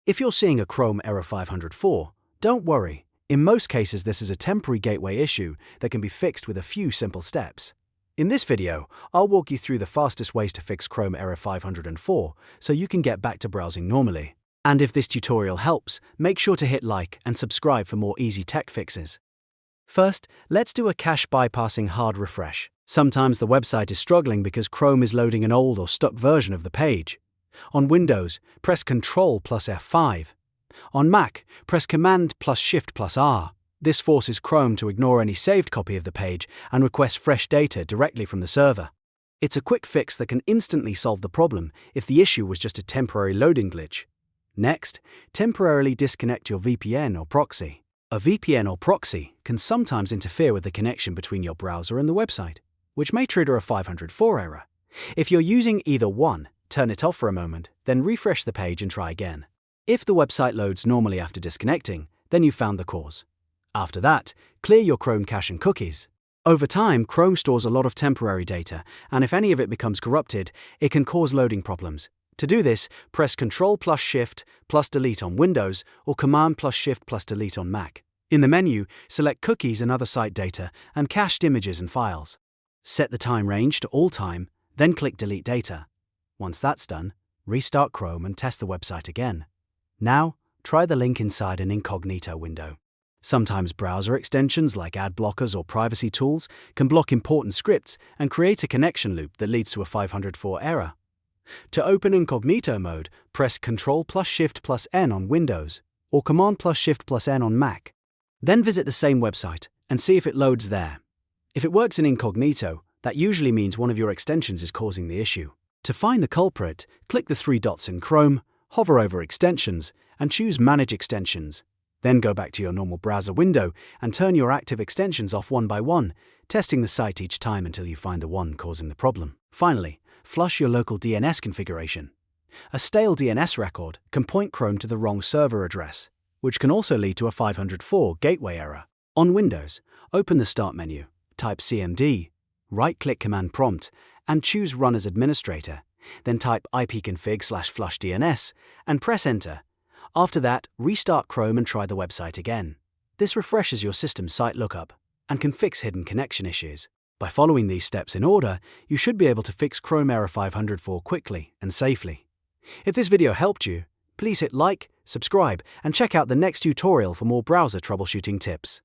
If you're seeing a Chrome error 504, don't worry. In most cases, this is a temporary gateway issue that can be fixed with a few simple steps. In this video, I'll walk you through the fastest ways to fix Chrome error 504 so you can get back to browsing normally. And if this tutorial helps, make sure to hit like and subscribe for more easy tech fixes. First, let's do a cache bypassing hard refresh. Sometimes the website is struggling because Chrome is loading an old or stuck version of the page. On Windows, press Ctrl plus F5. On Mac, press Command plus Shift plus R. This forces Chrome to ignore any saved copy of the page and request fresh data directly from the server. It's a quick fix that can instantly solve the problem if the issue was just a temporary loading glitch. Next, temporarily disconnect your VPN or proxy. A VPN or proxy can sometimes interfere with the connection between your browser and the website, which may trigger a 504 error. If you're using either one, turn it off for a moment, then refresh the page and try again. If the website loads normally after disconnecting, then you've found the cause. After that, clear your Chrome cache and cookies. Over time, Chrome stores a lot of temporary data, and if any of it becomes corrupted, it can cause loading problems. To do this, press Ctrl plus Shift plus Delete on Windows or Command plus Shift plus Delete on Mac. In the menu, select Cookies and Other Site Data and Cached Images and Files. Set the time range to All Time, then click Delete Data. Once that's done, restart Chrome and test the website again. Now, try the link inside an Incognito window. Sometimes browser extensions like ad blockers or privacy tools can block important scripts and create a connection loop that leads to a 504 error. To open Incognito mode, press Ctrl plus Shift plus N on Windows or Command plus Shift plus N on Mac. Then visit the same website and see if it loads there. If it works in Incognito, that usually means one of your extensions is causing the issue. To find the culprit, click the three dots in Chrome, hover over Extensions, and choose Manage Extensions. Then go back to your normal browser window and turn your active extensions off one by one, testing the site each time until you find the one causing the problem. Finally, flush your local DNS configuration. A stale DNS record can point Chrome to the wrong server address, which can also lead to a 504 gateway error. On Windows, open the Start menu, type CMD, right-click Command Prompt, and choose Run as Administrator. Then type ipconfig/flush DNS and press Enter. After that, restart Chrome and try the website again. This refreshes your system's site lookup and can fix hidden connection issues. By following these steps in order, you should be able to fix Chrome error 504 quickly and safely. If this video helped you, please hit like, subscribe, and check out the next tutorial for more browser troubleshooting tips.